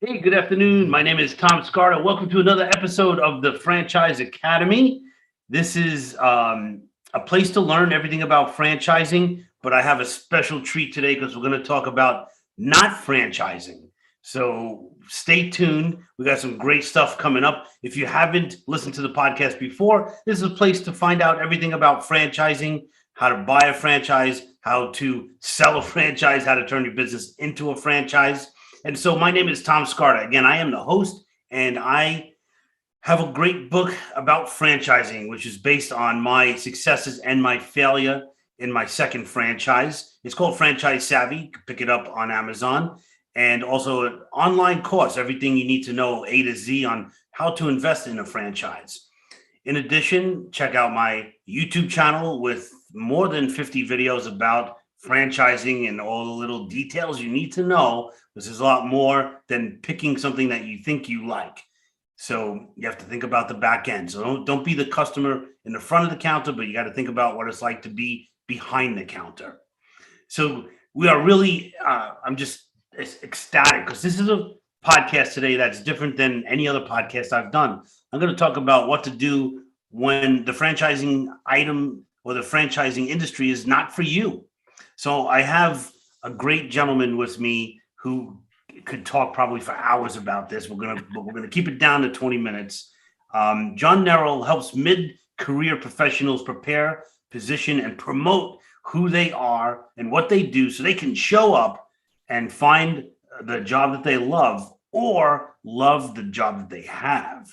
Hey, good afternoon. My name is Tom Scarta. Welcome to another episode of the Franchise Academy. This is a place to learn everything about franchising, but I have a special treat today because we're going to talk about not franchising. So stay tuned. We got some great stuff coming up. If you haven't listened to the podcast before, this is a place to find out everything about franchising, how to buy a franchise, how to sell a franchise, how to turn your business into a franchise. And so my name is Tom Scarta. Again, I am the host, and I have a great book about franchising, which is based on my successes and my failure in my second franchise. It's called Franchise Savvy. You can pick it up on Amazon. And also an online course, everything you need to know A to Z on how to invest in a franchise. In addition, check out my YouTube channel with more than 50 videos about franchising and all the little details you need to know. This is a lot more than picking something that you think you like. So you have to think about the back end. So don't be the customer in the front of the counter, but you got to think about what it's like to be behind the counter. So we are really, I'm just ecstatic because this is a podcast today that's different than any other podcast I've done. I'm going to talk about what to do when the franchising item or the franchising industry is not for you. So I have a great gentleman with me who could talk probably for hours about this. We're gonna keep it down to 20 minutes. John Neral helps mid-career professionals prepare, position, and promote who they are and what they do so they can show up and find the job that they love or love the job that they have.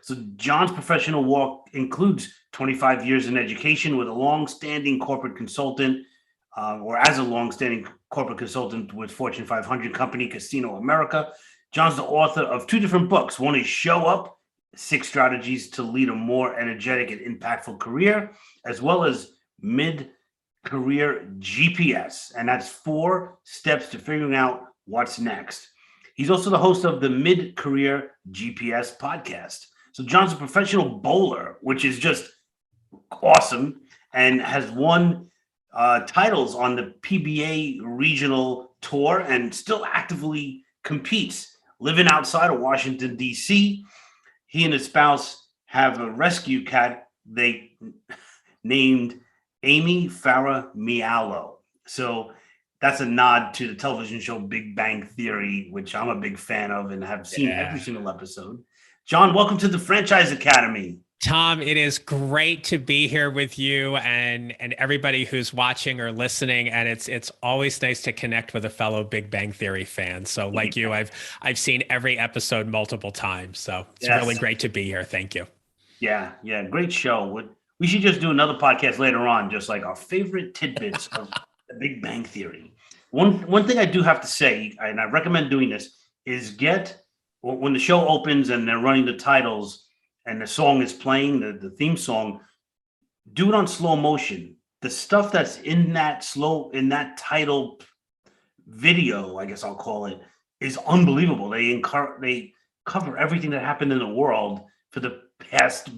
So John's professional walk includes 25 years in education with a long-standing corporate consultant or as a long-standing corporate consultant with Fortune 500 company Casino America. John's the author of two different books. One is Show Up, 6 Strategies to Lead a More Energetic and Impactful Career, as well as MidCareer GPS, and that's 4 steps to figuring out what's next. He's also the host of the MidCareer GPS podcast. So John's a professional bowler, which is just awesome, and has won titles on the PBA regional tour and still actively competes. Living outside of Washington, D.C., he and his spouse have a rescue cat they named Amy Farrah Mialo. So that's a nod to the television show Big Bang Theory, which I'm a big fan of and have seen every single episode. John, welcome to the Franchise Academy. Tom, it is great to be here with you and everybody who's watching or listening. And it's always nice to connect with a fellow Big Bang Theory fan. So like you, I've seen every episode multiple times. So it's really great to be here. Thank you. Yeah, great show. We should just do another podcast later on, just like our favorite tidbits of the Big Bang Theory. One thing I do have to say, and I recommend doing this, is when the show opens and they're running the titles and the song is playing, the theme song, do it on slow motion. The stuff that's in that title video, I guess I'll call it, is unbelievable. They cover everything that happened in the world for the past,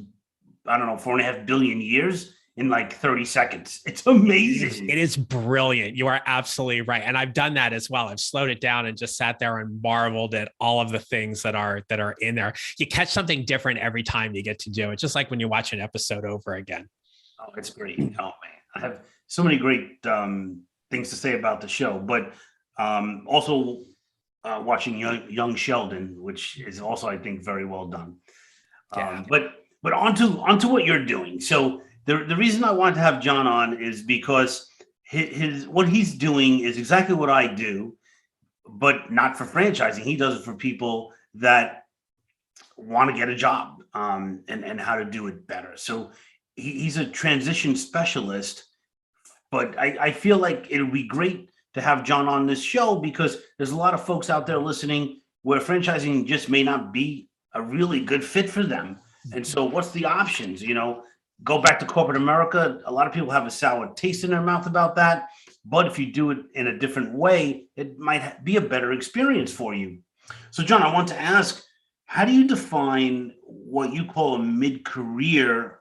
4.5 billion years in like 30 seconds. It's amazing. It is brilliant. You are absolutely right. And I've done that as well. I've slowed it down and just sat there and marveled at all of the things that are in there. You catch something different every time you get to do it, just like when you watch an episode over again. Oh, it's great. Oh man, I have so many great things to say about the show, but also watching young Sheldon, which is also, I think, very well done. But onto what you're doing. So the reason I wanted to have John on is because his what he's doing is exactly what I do, but not for franchising. He does it for people that want to get a job and how to do it better. So he's a transition specialist, but I feel like it would be great to have John on this show because there's a lot of folks out there listening where franchising just may not be a really good fit for them. And so what's the options? Go back to corporate America. A lot of people have a sour taste in their mouth about that. But if you do it in a different way, it might be a better experience for you. So, John, I want to ask, how do you define what you call a mid-career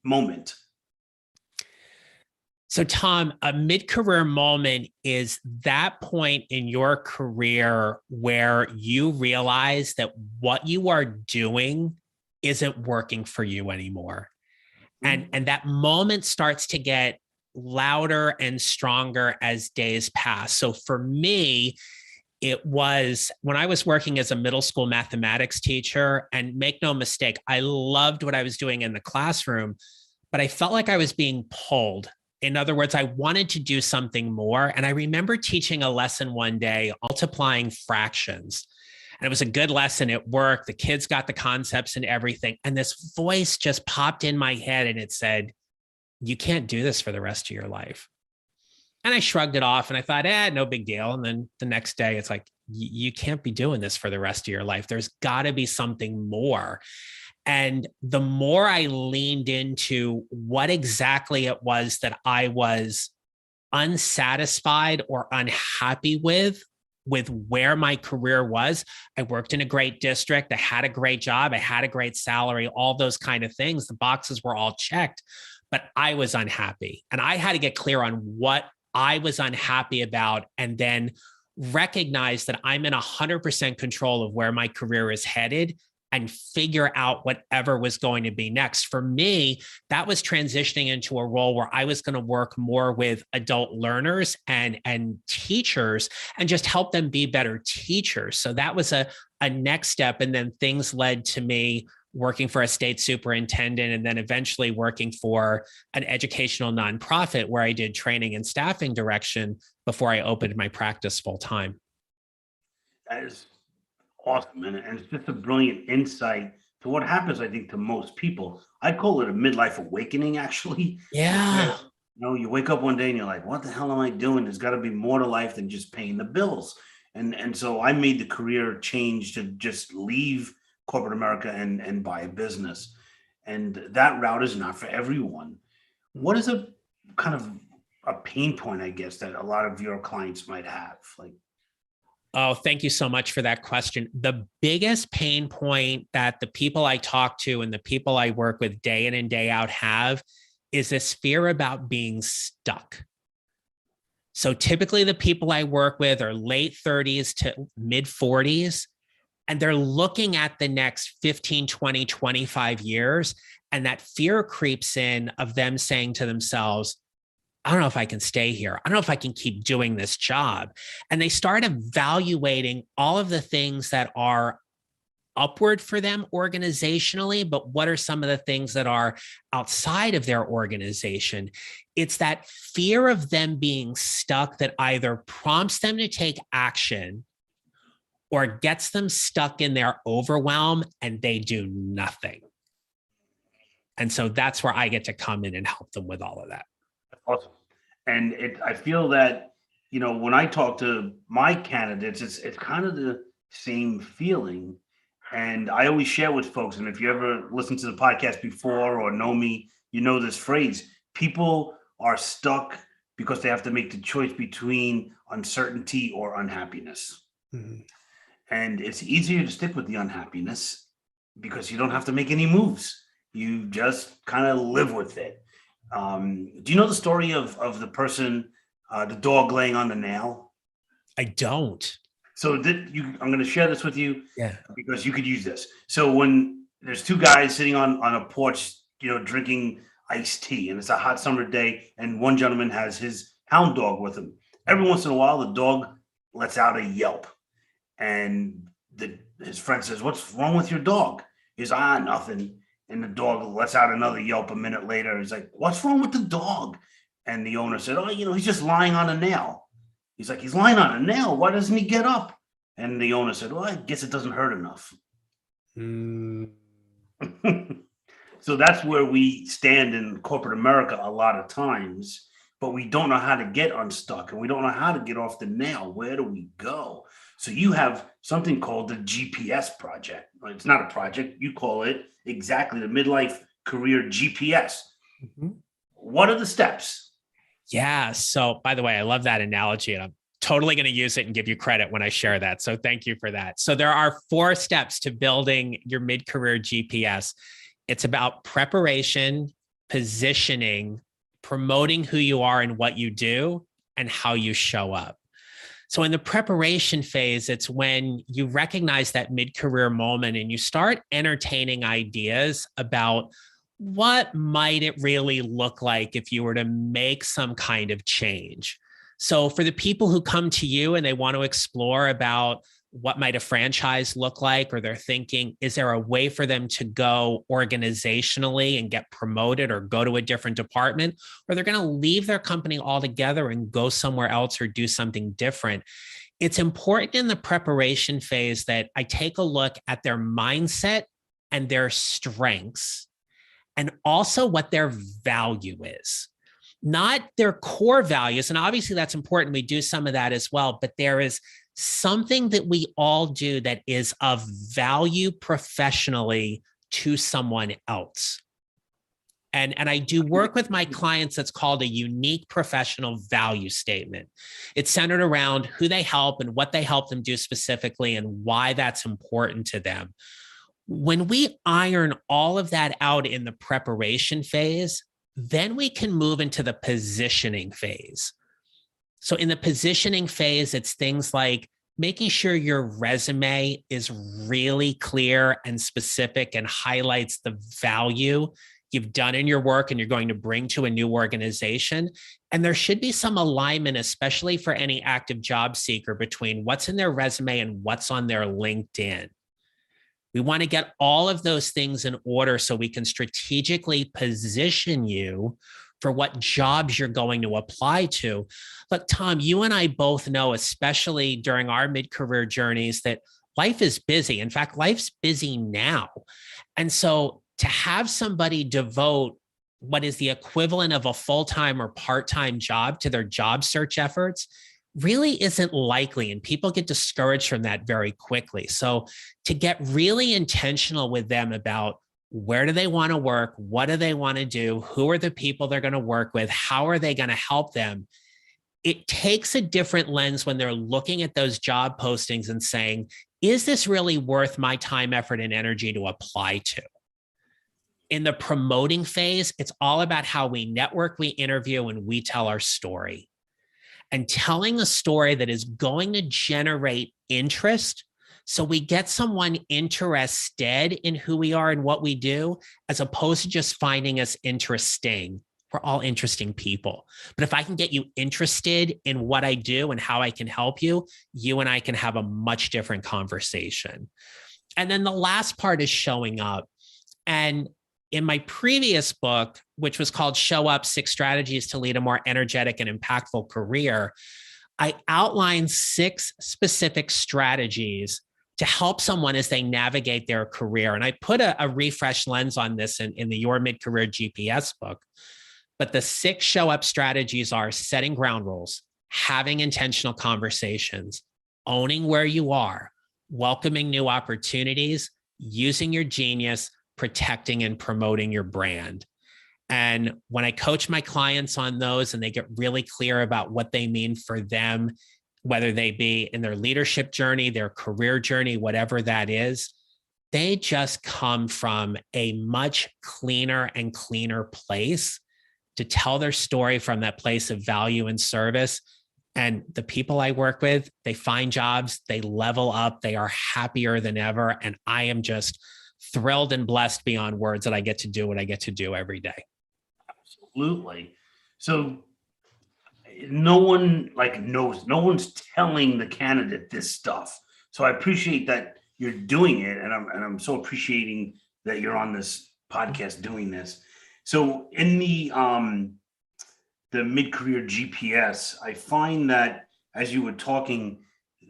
moment? So, Tom, a mid-career moment is that point in your career where you realize that what you are doing isn't working for you anymore. And that moment starts to get louder and stronger as days pass. So for me, it was when I was working as a middle school mathematics teacher, and make no mistake, I loved what I was doing in the classroom, but I felt like I was being pulled. In other words, I wanted to do something more. And I remember teaching a lesson one day, multiplying fractions. And it was a good lesson. It worked. The kids got the concepts and everything. And this voice just popped in my head and it said, you can't do this for the rest of your life. And I shrugged it off and I thought, no big deal. And then the next day it's like, you can't be doing this for the rest of your life. There's got to be something more. And the more I leaned into what exactly it was that I was unsatisfied or unhappy with where my career was. I worked in a great district. I had a great job. I had a great salary, all those kind of things. The boxes were all checked, but I was unhappy. And I had to get clear on what I was unhappy about and then recognize that I'm in 100% control of where my career is headed and figure out whatever was going to be next. For me, that was transitioning into a role where I was going to work more with adult learners and teachers and just help them be better teachers. So that was a next step. And then things led to me working for a state superintendent and then eventually working for an educational nonprofit where I did training and staffing direction before I opened my practice full time. That is awesome. And it's just a brilliant insight to what happens, I think, to most people. I call it a midlife awakening, actually. Yeah. You wake up one day and you're like, what the hell am I doing? There's got to be more to life than just paying the bills. And so I made the career change to just leave corporate America and buy a business. And that route is not for everyone. What is a kind of a pain point, I guess, that a lot of your clients might have? Oh, thank you so much for that question. The biggest pain point that the people I talk to and the people I work with day in and day out have is this fear about being stuck. So typically the people I work with are late 30s to mid 40s, and they're looking at the next 15, 20, 25 years. And that fear creeps in of them saying to themselves, I don't know if I can stay here. I don't know if I can keep doing this job. And they start evaluating all of the things that are upward for them organizationally, but what are some of the things that are outside of their organization? It's that fear of them being stuck that either prompts them to take action or gets them stuck in their overwhelm and they do nothing. And so that's where I get to come in and help them with all of that. Awesome. And I feel that, when I talk to my candidates, it's kind of the same feeling. And I always share with folks, and if you ever listened to the podcast before or know me, you know this phrase: people are stuck because they have to make the choice between uncertainty or unhappiness. Mm-hmm. And it's easier to stick with the unhappiness because you don't have to make any moves. You just kind of live with it. Do you know the story of the person, the dog laying on the nail? I don't. So I'm going to share this with you, yeah, because you could use this. So when there's two guys sitting on a porch, drinking iced tea, and it's a hot summer day, and one gentleman has his hound dog with him. Every once in a while, the dog lets out a yelp, and his friend says, "What's wrong with your dog?" He's nothing. And the dog lets out another yelp a minute later. He's like, "What's wrong with the dog?" And the owner said, he's just lying on a nail. He's like, "He's lying on a nail. Why doesn't he get up?" And the owner said, "Well, I guess it doesn't hurt enough." So that's where we stand in corporate America a lot of times, but we don't know how to get unstuck and we don't know how to get off the nail. Where do we go? So you have something called the GPS project. It's not a project. You call it exactly the midlife career GPS. Mm-hmm. What are the steps? Yeah. So by the way, I love that analogy, and I'm totally going to use it and give you credit when I share that. So thank you for that. So there are 4 steps to building your mid-career GPS. It's about preparation, positioning, promoting who you are and what you do, and how you show up. So in the preparation phase, it's when you recognize that mid-career moment and you start entertaining ideas about what might it really look like if you were to make some kind of change. So for the people who come to you and they want to explore about what might a franchise look like, or they're thinking, is there a way for them to go organizationally and get promoted or go to a different department, or they're going to leave their company altogether and go somewhere else or do something different? It's important in the preparation phase that I take a look at their mindset and their strengths, and also what their value is. Not their core values, and obviously that's important. We do some of that as well, but there is something that we all do that is of value professionally to someone else. And I do work with my clients that's called a unique professional value statement. It's centered around who they help and what they help them do specifically and why that's important to them. When we iron all of that out in the preparation phase, then we can move into the positioning phase. So in the positioning phase, it's things like making sure your resume is really clear and specific and highlights the value you've done in your work and you're going to bring to a new organization. And there should be some alignment, especially for any active job seeker, between what's in their resume and what's on their LinkedIn. We want to get all of those things in order so we can strategically position you for what jobs you're going to apply to. Look, Tom, you and I both know, especially during our mid-career journeys, that life is busy. In fact, life's busy now. And so to have somebody devote what is the equivalent of a full-time or part-time job to their job search efforts really isn't likely. And people get discouraged from that very quickly. So to get really intentional with them about where do they want to work? What do they want to do? Who are the people they're going to work with? How are they going to help them? It takes a different lens when they're looking at those job postings and saying, is this really worth my time, effort, and energy to apply to? In the promoting phase, it's all about how we network, we interview, and we tell our story. And telling a story that is going to generate interest, so we get someone interested in who we are and what we do, as opposed to just finding us interesting. We're all interesting people. But if I can get you interested in what I do and how I can help you, you and I can have a much different conversation. And then the last part is showing up. And in my previous book, which was called Show Up: 6 Strategies to Lead a More Energetic and Impactful Career, I outlined 6 specific strategies to help someone as they navigate their career. And I put a refresh lens on this in the Your Mid-Career GPS book. But the 6 show up strategies are setting ground rules, having intentional conversations, owning where you are, welcoming new opportunities, using your genius, protecting and promoting your brand. And when I coach my clients on those and they get really clear about what they mean for them, whether they be in their leadership journey, their career journey, whatever that is, they just come from a much cleaner and cleaner place to tell their story from that place of value and service. And the people I work with, they find jobs, they level up, they are happier than ever. And I am just thrilled and blessed beyond words that I get to do what I get to do every day. Absolutely. So no one knows, no one's telling the candidate this stuff. So I appreciate that you're doing it. And I'm so appreciating that you're on this podcast doing this. So in the mid-career GPS, I find that as you were talking,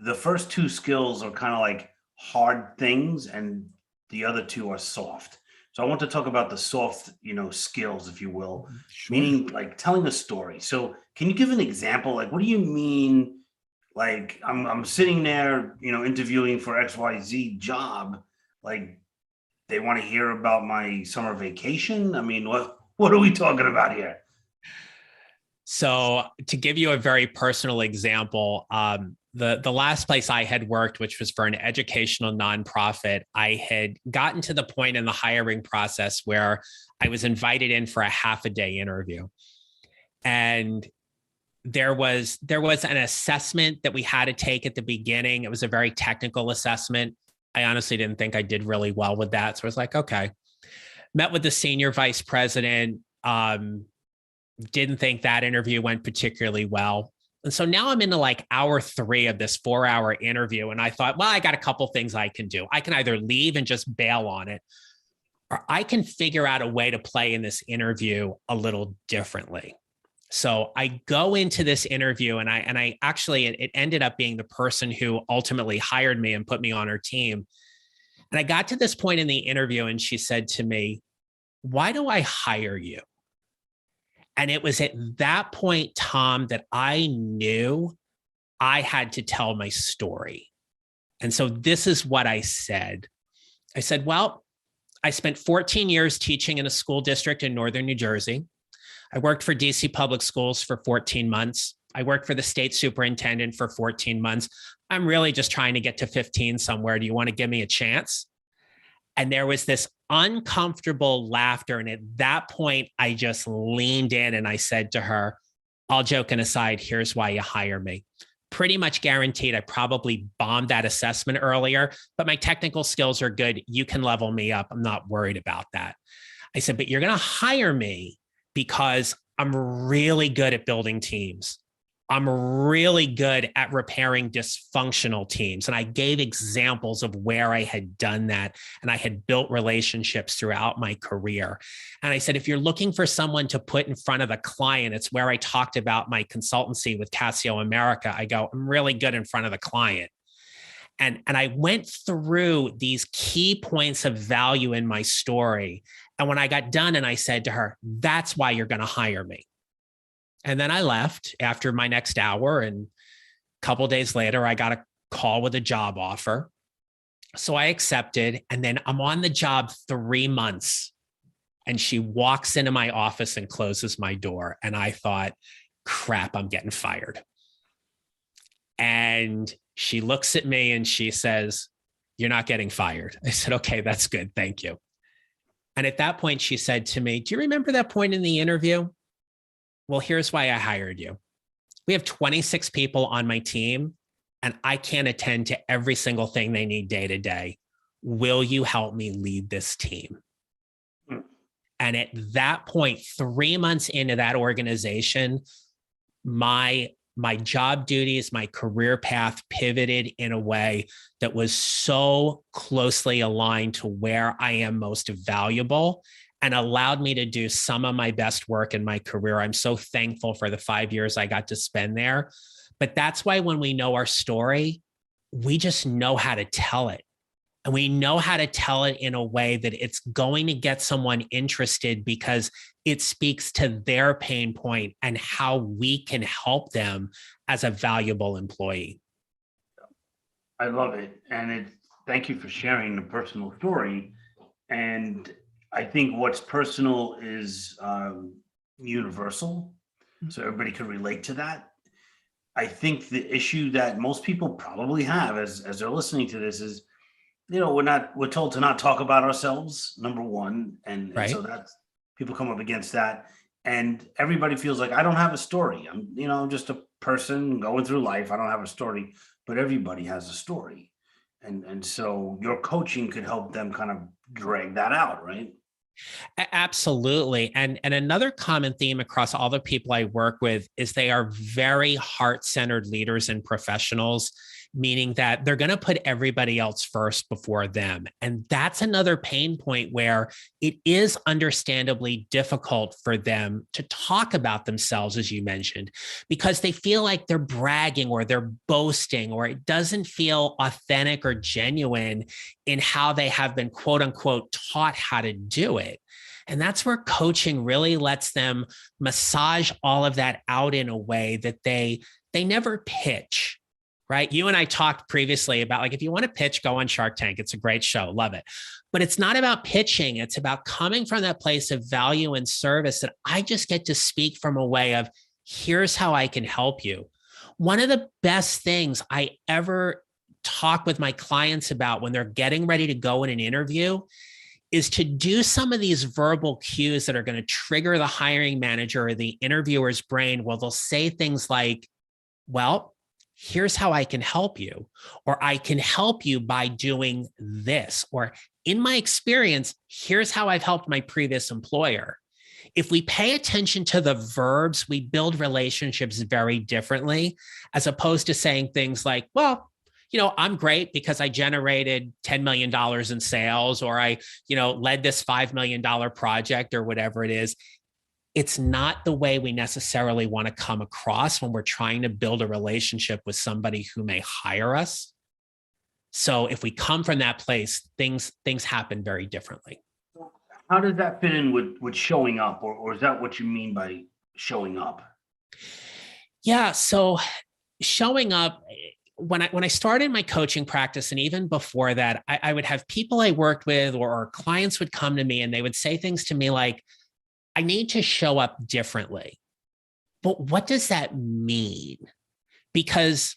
the first 2 skills are kind of like hard things and the other 2 are soft. So I want to talk about the soft, skills, if you will, Sure. meaning like telling a story. So can you give an example? Like, what do you mean? Like I'm sitting there, interviewing for XYZ job. Like they want to hear about my summer vacation. I mean, what are we talking about here? So to give you a very personal example, the last place I had worked, which was for an educational nonprofit, I had gotten to the point in the hiring process where I was invited in for a half-a-day interview. And there was an assessment that we had to take at the beginning. It was a very technical assessment. I honestly didn't think I did really well with that. So I was like, okay. Met with the senior vice president. Didn't think that interview went particularly well. And so now I'm into like hour 3 of this 4-hour interview. And I thought, well, I got a couple things I can do. I can either leave and just bail on it, or I can figure out a way to play in this interview a little differently. So I go into this interview, and I actually, it ended up being the person who ultimately hired me and put me on her team. And I got to this point in the interview, and she said to me, "Why do I hire you?" And it was at that point, Tom, that I knew I had to tell my story. And so this is what I said. I said, well, I spent 14 years teaching in a school district in northern New Jersey. I worked for DC Public Schools for 14 months. I worked for the state superintendent for 14 months. I'm really just trying to get to 15 somewhere. Do you want to give me a chance? And there was this uncomfortable laughter. And at that point, I just leaned in and I said to her, all joking aside, here's why you hire me. Pretty much guaranteed I probably bombed that assessment earlier, but my technical skills are good. You can level me up. I'm not worried about that. I said, but you're going to hire me because I'm really good at building teams. I'm really good at repairing dysfunctional teams. And I gave examples of where I had done that. And I had built relationships throughout my career. And I said, if you're looking for someone to put in front of a client, it's where I talked about my consultancy with Casio America. I go, I'm really good in front of the client. And I went through these key points of value in my story. And when I got done and I said to her, that's why you're going to hire me. And then I left after my next hour. And a couple of days later, I got a call with a job offer. So I accepted. And then I'm on the job 3 months. And she walks into my office and closes my door. And I thought, crap, I'm getting fired. And she looks at me and she says, you're not getting fired. I said, okay, that's good. Thank you. And at that point, she said to me, do you remember that point in the interview? Well, here's why I hired you. We have 26 people on my team, and I can't attend to every single thing they need day to day. Will you help me lead this team? And at that point, 3 months into that organization, my job duties, my career path pivoted in a way that was so closely aligned to where I am most valuable and allowed me to do some of my best work in my career. I'm so thankful for the 5 years I got to spend there. But that's why when we know our story, we just know how to tell it. And we know how to tell it in a way that it's going to get someone interested because it speaks to their pain point and how we can help them as a valuable employee. I love it. And thank you for sharing the personal story. And I think what's personal is universal, so everybody can relate to that. I think the issue that most people probably have as they're listening to this is, we're told to not talk about ourselves, number one. And so that's, people come up against that. And everybody feels like, I don't have a story. I'm just a person going through life. I don't have a story, but everybody has a story. And so your coaching could help them kind of drag that out, right? Absolutely. And another common theme across all the people I work with is they are very heart-centered leaders and professionals, meaning that they're going to put everybody else first before them. And that's another pain point where it is understandably difficult for them to talk about themselves, as you mentioned, because they feel like they're bragging or they're boasting, or it doesn't feel authentic or genuine in how they have been, quote unquote, taught how to do it. And that's where coaching really lets them massage all of that out in a way that they never pitch. Right? You and I talked previously about, like, if you want to pitch, go on Shark Tank. It's a great show. Love it. But it's not about pitching. It's about coming from that place of value and service that I just get to speak from a way of, here's how I can help you. One of the best things I ever talk with my clients about when they're getting ready to go in an interview is to do some of these verbal cues that are going to trigger the hiring manager or the interviewer's brain. Well, they'll say things like, well, here's how I can help you, or I can help you by doing this, or in my experience, here's how I've helped my previous employer. If we pay attention to the verbs, we build relationships very differently, as opposed to saying things like, well, I'm great because I generated $10 million in sales, or I, led this $5 million project, or whatever it is. It's not the way we necessarily want to come across when we're trying to build a relationship with somebody who may hire us. So if we come from that place, things happen very differently. How does that fit in with showing up, or is that what you mean by showing up? Yeah. So showing up, when I started my coaching practice, and even before that, I would have people I worked with or clients would come to me and they would say things to me like, I need to show up differently. But what does that mean? Because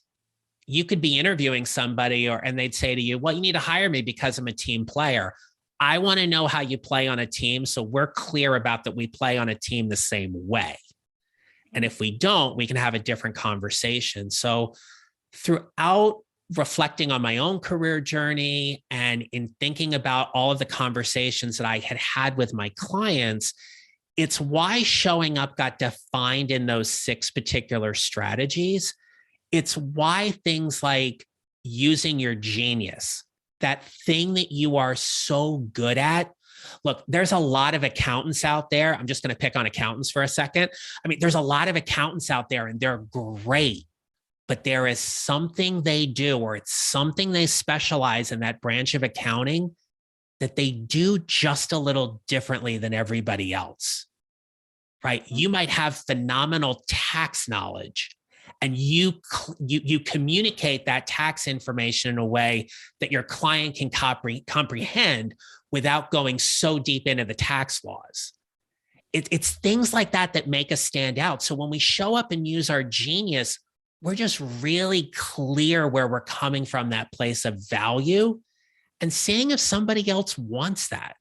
you could be interviewing somebody and they'd say to you, well, you need to hire me because I'm a team player. I want to know how you play on a team, so we're clear about that we play on a team the same way. And if we don't, we can have a different conversation. So throughout reflecting on my own career journey and in thinking about all of the conversations that I had had with my clients, it's why showing up got defined in those 6 particular strategies. It's why things like using your genius, that thing that you are so good at. Look, there's a lot of accountants out there. I'm just going to pick on accountants for a second. I mean, there's a lot of accountants out there and they're great, but there is something they do, or it's something they specialize in, that branch of accounting, that they do just a little differently than everybody else, right? You might have phenomenal tax knowledge, and you communicate that tax information in a way that your client can comprehend without going so deep into the tax laws. It's things like that that make us stand out. So when we show up and use our genius, we're just really clear where we're coming from, that place of value, and seeing if somebody else wants that,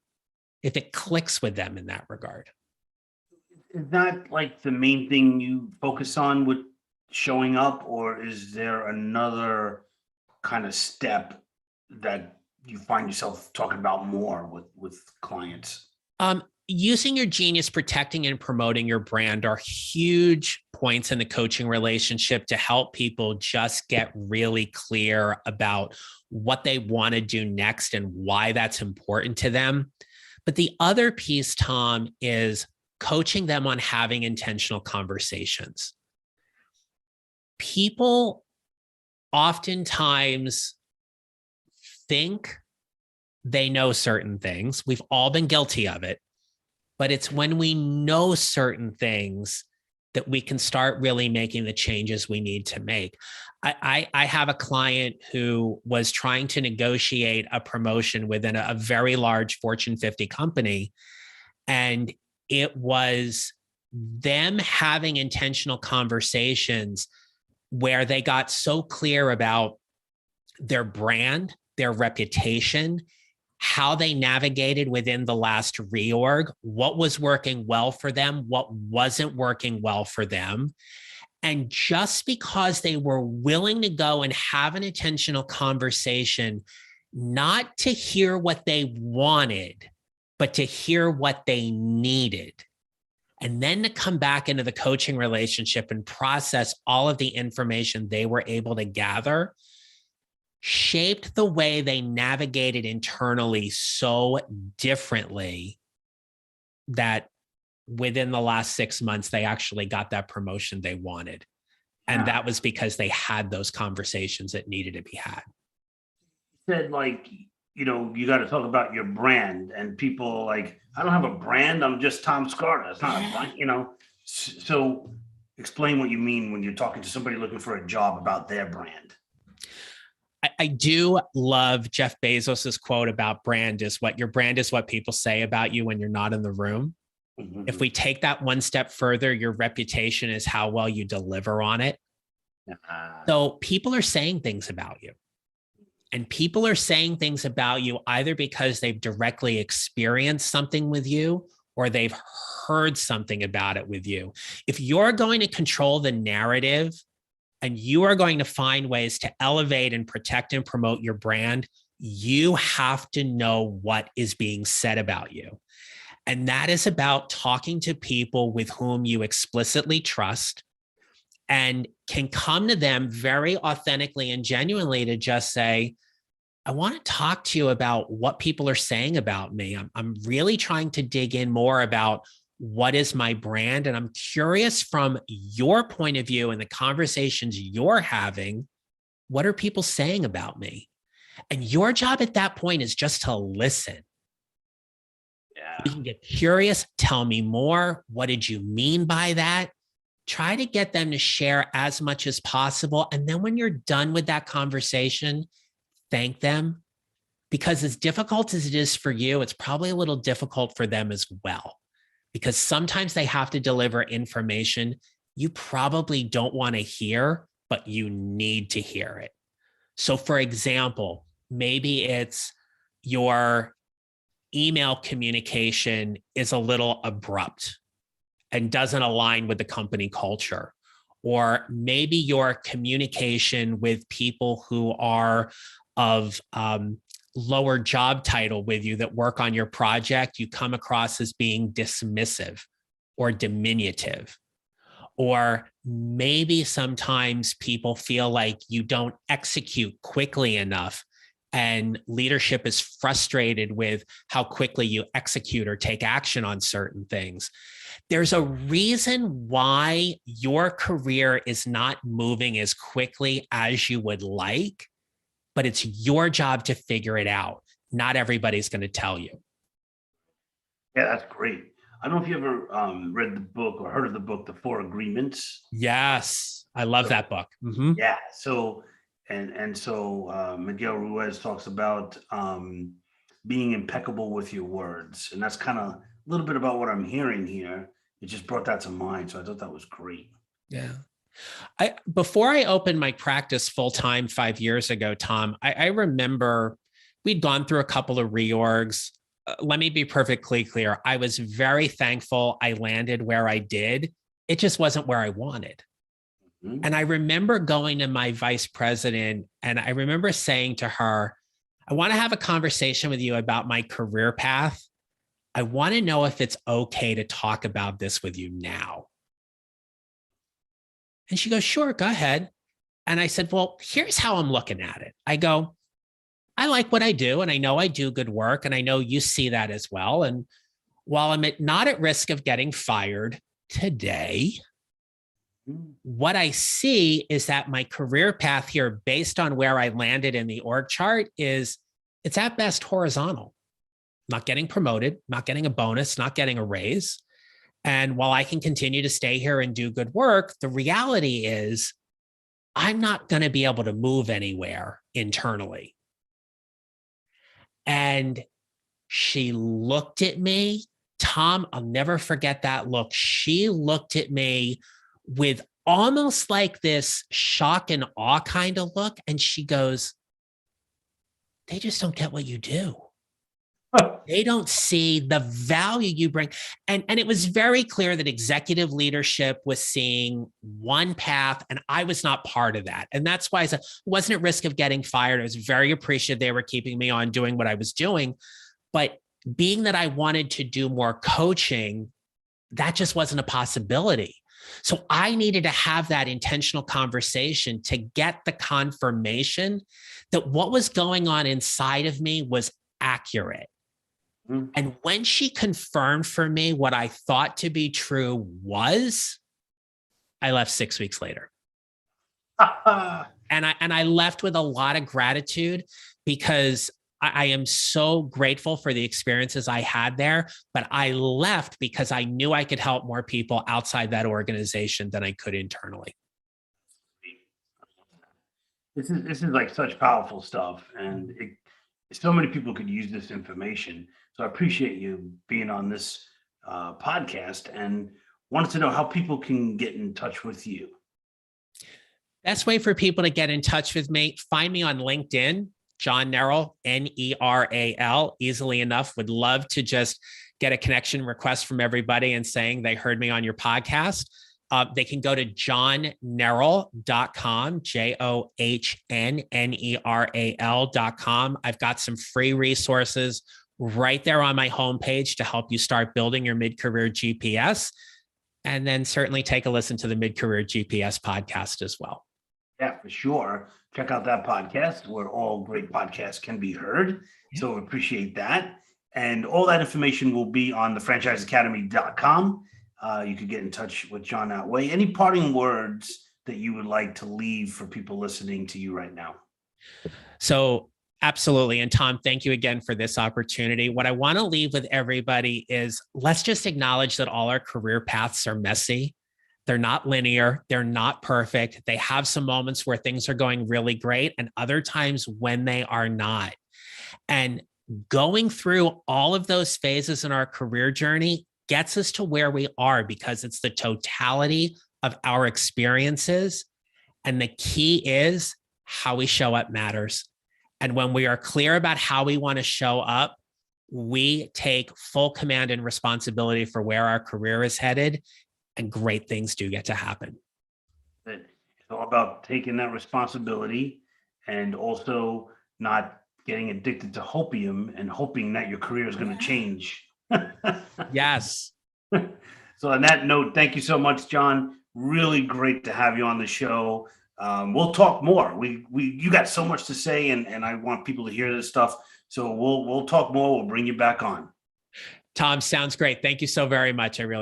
if it clicks with them in that regard. Is that like the main thing you focus on with showing up, or is there another kind of step that you find yourself talking about more with clients? Using your genius, protecting and promoting your brand are huge points in the coaching relationship to help people just get really clear about what they want to do next and why that's important to them. But the other piece, Tom, is coaching them on having intentional conversations. People oftentimes think they know certain things. We've all been guilty of it. But it's when we know certain things that we can start really making the changes we need to make. I have a client who was trying to negotiate a promotion within a very large Fortune 50 company. And it was them having intentional conversations where they got so clear about their brand, their reputation, how they navigated within the last reorg, what was working well for them, what wasn't working well for them. And just because they were willing to go and have an intentional conversation, not to hear what they wanted, but to hear what they needed, and then to come back into the coaching relationship and process all of the information they were able to gather, shaped the way they navigated internally so differently that within the last 6 months, they actually got that promotion they wanted. And that was because they had those conversations that needed to be had. You said, like, you got to talk about your brand, and people like, I don't have a brand. I'm just Tom Scarda. It's not a brand, So explain what you mean when you're talking to somebody looking for a job about their brand. I do love Jeff Bezos's quote about your brand is what people say about you when you're not in the room. Mm-hmm. If we take that one step further, your reputation is how well you deliver on it. So people are saying things about you. And people are saying things about you either because they've directly experienced something with you or they've heard something about it with you. If you're going to control the narrative and you are going to find ways to elevate and protect and promote your brand, you have to know what is being said about you. And that is about talking to people with whom you explicitly trust and can come to them very authentically and genuinely to just say, I want to talk to you about what people are saying about me. I'm really trying to dig in more about what is my brand. And I'm curious from your point of view and the conversations you're having, what are people saying about me? And your job at that point is just to listen. Yeah. You can get curious. Tell me more. What did you mean by that? Try to get them to share as much as possible. And then when you're done with that conversation, thank them, because as difficult as it is for you, it's probably a little difficult for them as well, because sometimes they have to deliver information you probably don't want to hear, but you need to hear it. So for example, maybe it's your email communication is a little abrupt and doesn't align with the company culture. Or maybe your communication with people who are of lower job title with you that work on your project, you come across as being dismissive or diminutive. Or maybe sometimes people feel like you don't execute quickly enough and leadership is frustrated with how quickly you execute or take action on certain things. There's a reason why your career is not moving as quickly as you would like, but it's your job to figure it out. Not everybody's going to tell you. Yeah, that's great. I don't know if you ever read the book or heard of the book, The Four Agreements. Yes, I love that book. Mm-hmm. Yeah. So, Miguel Ruiz talks about being impeccable with your words. And that's kind of a little bit about what I'm hearing here. It just brought that to mind. So I thought that was great. Yeah. Before I opened my practice full time 5 years ago, Tom, I remember we'd gone through a couple of reorgs. Let me be perfectly clear. I was very thankful I landed where I did. It just wasn't where I wanted. Mm-hmm. And I remember going to my vice president and I remember saying to her, I want to have a conversation with you about my career path. I want to know if it's okay to talk about this with you now. And she goes, sure, go ahead. And I said, well, here's how I'm looking at it. I go, I like what I do, and I know I do good work, and I know you see that as well. And while I'm not at risk of getting fired today, what I see is that my career path here, based on where I landed in the org chart, is it's at best horizontal. Not getting promoted, not getting a bonus, not getting a raise. And while I can continue to stay here and do good work, the reality is I'm not going to be able to move anywhere internally. And she looked at me, Tom, I'll never forget that look. She looked at me with almost like this shock and awe kind of look. And she goes, they just don't get what you do. They don't see the value you bring. And it was very clear that executive leadership was seeing one path, and I was not part of that. And that's why I said, wasn't at risk of getting fired. I was very appreciative they were keeping me on doing what I was doing. But being that I wanted to do more coaching, that just wasn't a possibility. So I needed to have that intentional conversation to get the confirmation that what was going on inside of me was accurate. And when she confirmed for me what I thought to be true was, I left 6 weeks later. And I left with a lot of gratitude because I am so grateful for the experiences I had there, but I left because I knew I could help more people outside that organization than I could internally. This is like such powerful stuff, and so many people could use this information. So I appreciate you being on this podcast, and wanted to know how people can get in touch with you. Best way for people to get in touch with me, find me on LinkedIn. John Neral, Neral, easily enough. Would love to just get a connection request from everybody and saying they heard me on your podcast. They can go to johnneral.com, JOHNNERAL.com. I've got some free resources right there on my homepage to help you start building your mid-career GPS. And then certainly take a listen to the Mid-Career GPS podcast as well. Yeah, for sure. Check out that podcast where all great podcasts can be heard. Yeah. So appreciate that. And all that information will be on the franchiseacademy.com. You could get in touch with John that way. Any parting words that you would like to leave for people listening to you right now? So absolutely. And Tom, thank you again for this opportunity. What I want to leave with everybody is let's just acknowledge that all our career paths are messy. They're not linear. They're not perfect. They have some moments where things are going really great and other times when they are not. And going through all of those phases in our career journey gets us to where we are because it's the totality of our experiences. And the key is how we show up matters. And when we are clear about how we want to show up, we take full command and responsibility for where our career is headed, and great things do get to happen. It's all about taking that responsibility and also not getting addicted to hopium and hoping that your career is going to change. Yes. So on that note, thank you so much, John. Really great to have you on the show. We'll talk more. You got so much to say, and I want people to hear this stuff. So we'll talk more. We'll bring you back on. Tom, sounds great. Thank you so very much. I really